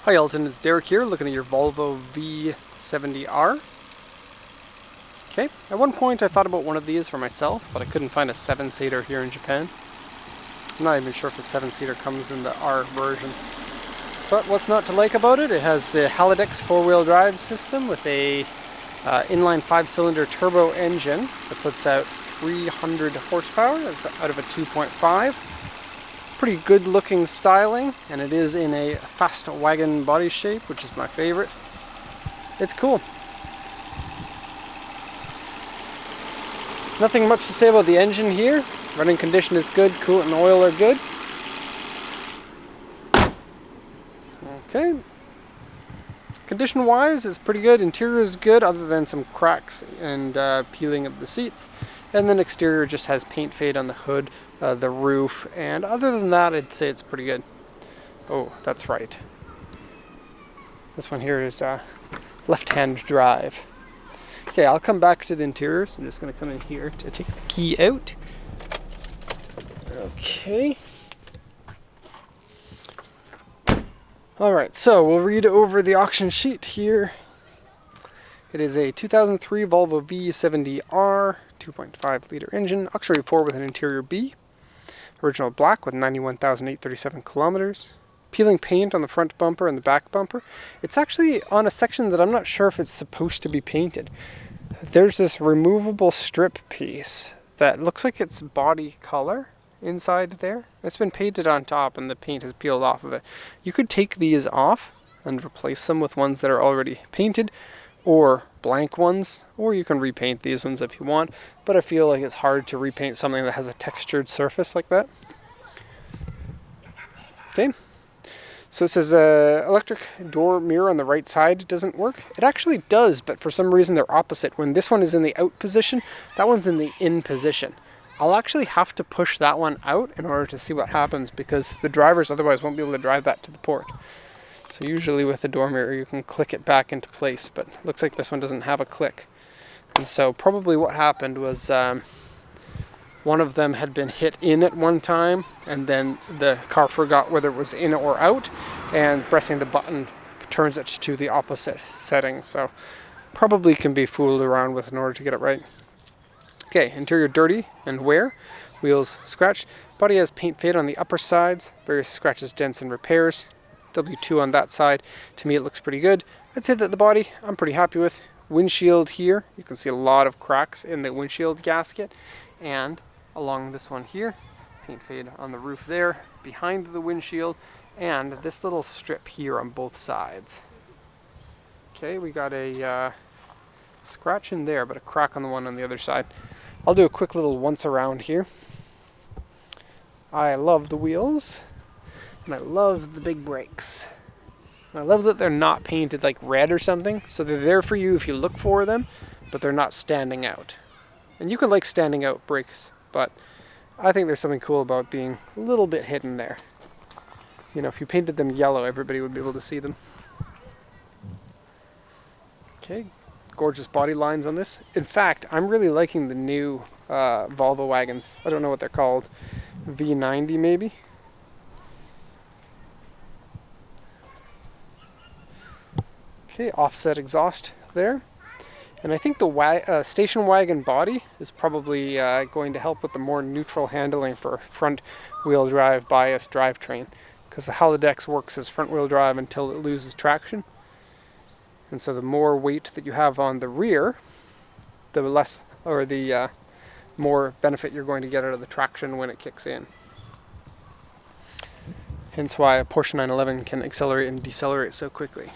Hi Elton, it's Derek here looking at your Volvo V70R. Okay, at one point I thought about one of these for myself, but I couldn't find a 7-seater here in Japan. I'm not even sure if the 7-seater comes in the R version. But what's not to like about it? It has the Halidex 4-wheel drive system with a inline 5-cylinder turbo engine that puts out 300 horsepower. It's out of a 2.5. Pretty good looking styling, and it is in a fast wagon body shape, which is my favorite. It's cool. Nothing much to say about the engine here. Running condition is good, coolant and oil are good. Okay. Condition wise, it's pretty good. Interior is good, other than some cracks and peeling of the seats. And then exterior just has paint fade on the hood, the roof, and other than that, I'd say it's pretty good. Oh, that's right. This one here is left-hand drive. Okay, I'll come back to the interior. So I'm just going to come in here to take the key out. Okay. Alright, so we'll read over the auction sheet here. It is a 2003 Volvo V70R, 2.5 liter engine, auxiliary 4 with an interior B. Original black with 91,837 kilometers. Peeling paint on the front bumper and the back bumper. It's actually on a section that I'm not sure if it's supposed to be painted. There's this removable strip piece that looks like it's body color inside there. It's been painted on top and the paint has peeled off of it. You could take these off and replace them with ones that are already painted, or blank ones, or you can repaint these ones if you want, but I feel like it's hard to repaint something that has a textured surface like that. Okay, so it says electric door mirror on the right side doesn't work. It actually does, but for some reason they're opposite. When this one is in the out position, that one's in the in position. I'll actually have to push that one out in order to see what happens, because the drivers otherwise won't be able to drive that to the port. So usually with the door mirror you can click it back into place, but it looks like this one doesn't have a click. And so probably what happened was one of them had been hit in at one time, and then the car forgot whether it was in or out, and pressing the button turns it to the opposite setting. So probably can be fooled around with in order to get it right. Okay, interior dirty and wear. Wheels scratched. Body has paint fade on the upper sides. Various scratches, dents, and repairs. W2 on that side. To me it looks pretty good. I'd say that the body I'm pretty happy with. Windshield here, you can see a lot of cracks in the windshield gasket, and along this one here, paint fade on the roof there, behind the windshield, and this little strip here on both sides. Okay, we got a scratch in there, but a crack on the one on the other side. I'll do a quick little once around here. I love the wheels. And I love the big brakes. And I love that they're not painted like red or something, so they're there for you if you look for them, but they're not standing out. And you can like standing out brakes, but I think there's something cool about being a little bit hidden there. You know, if you painted them yellow, everybody would be able to see them. Okay, gorgeous body lines on this. In fact, I'm really liking the new Volvo wagons. I don't know what they're called. V90 maybe? Okay, offset exhaust there. And I think the station wagon body is probably going to help with the more neutral handling for front wheel drive bias drivetrain, because the Halidex works as front wheel drive until it loses traction. And so the more weight that you have on the rear, the less, or the more benefit you're going to get out of the traction when it kicks in. Hence why a Porsche 911 can accelerate and decelerate so quickly.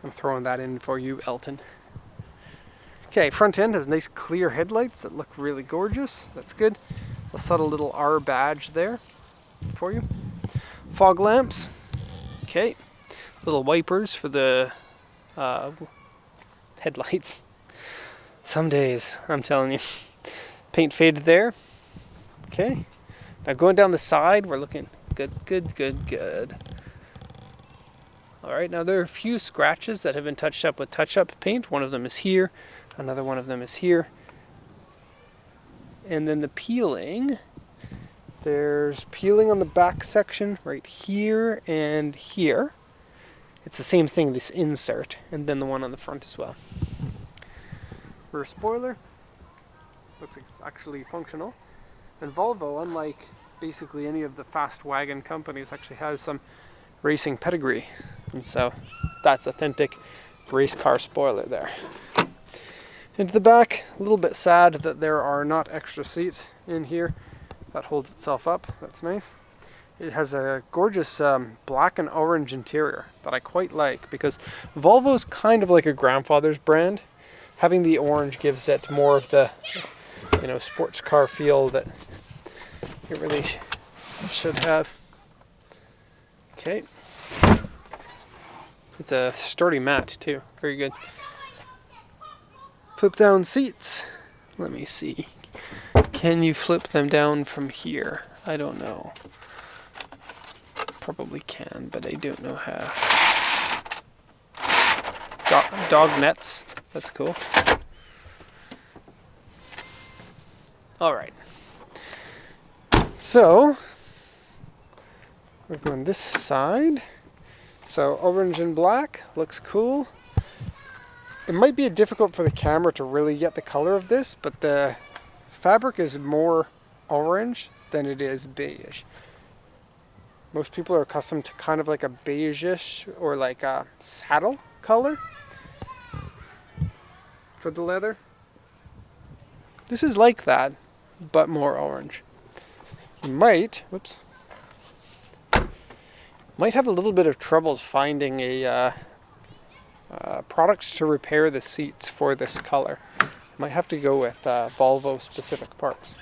I'm throwing that in for you, Elton. Okay, front end has nice clear headlights that look really gorgeous. That's good. A subtle little R badge there for you. Fog lamps. Okay. Little wipers for the headlights. Some days, I'm telling you. Paint faded there. Okay. Now going down the side, we're looking good, good, good, good. Alright, now there are a few scratches that have been touched up with touch-up paint. One of them is here, another one of them is here. And then the peeling, there's peeling on the back section right here and here. It's the same thing, this insert, and then the one on the front as well. Rear spoiler. Looks like it's actually functional. And Volvo, unlike basically any of the fast wagon companies, actually has some racing pedigree. And so that's authentic race car spoiler there. Into the back, a little bit sad that there are not extra seats in here. That holds itself up, that's nice. It has a gorgeous black and orange interior that I quite like, because Volvo's kind of like a grandfather's brand. Having the orange gives it more of the, sports car feel that it really should have. Okay. It's a sturdy mat too, very good. Flip down seats. Let me see. Can you flip them down from here? I don't know. Probably can, but I don't know how. Dog nets. That's cool. Alright. So, we're going this side. So, orange and black. Looks cool. It might be difficult for the camera to really get the color of this, but the fabric is more orange than it is beige. Most people are accustomed to kind of like a beige-ish or like a saddle color for the leather. This is like that, but more orange. You might have a little bit of trouble finding a products to repair the seats for this color. Might have to go with Volvo specific parts.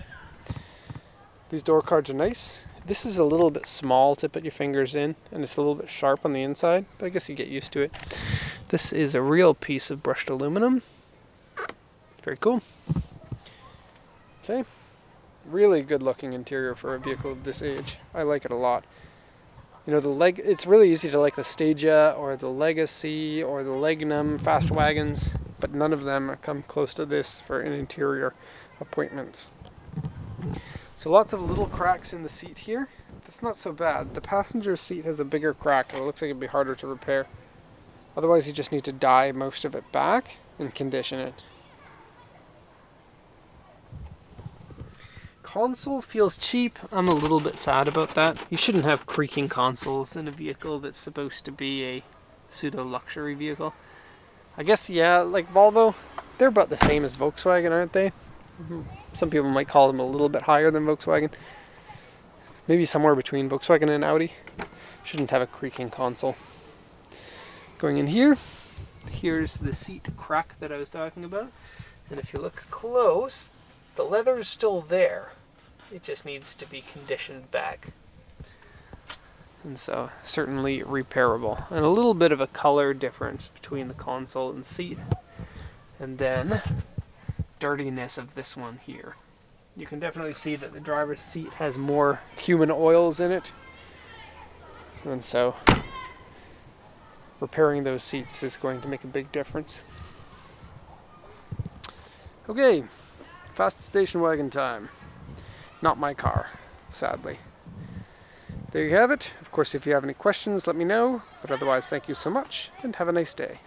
These door cards are nice. This is a little bit small to put your fingers in, and it's a little bit sharp on the inside, but I guess you get used to it. This is a real piece of brushed aluminum. Very cool. Okay. Really good looking interior for a vehicle of this age. I like it a lot. It's really easy to like the Stagia or the Legacy or the Legnum fast wagons, but none of them come close to this for an interior appointment. So lots of little cracks in the seat here. That's not so bad. The passenger seat has a bigger crack, and it looks like it'd be harder to repair. Otherwise, you just need to dye most of it back and condition it. Console feels cheap. I'm a little bit sad about that. You shouldn't have creaking consoles in a vehicle that's supposed to be a pseudo-luxury vehicle. I guess, yeah, like Volvo, they're about the same as Volkswagen, aren't they? Some people might call them a little bit higher than Volkswagen. Maybe somewhere between Volkswagen and Audi. Shouldn't have a creaking console. Going in here, here's the seat crack that I was talking about. And if you look close, the leather is still there. It just needs to be conditioned back. And so, certainly repairable. And a little bit of a color difference between the console and seat. And then, dirtiness of this one here. You can definitely see that the driver's seat has more human oils in it. And so, repairing those seats is going to make a big difference. Okay, fast station wagon time. Not my car, sadly. There you have it. Of course, if you have any questions, let me know. But otherwise, thank you so much, and have a nice day.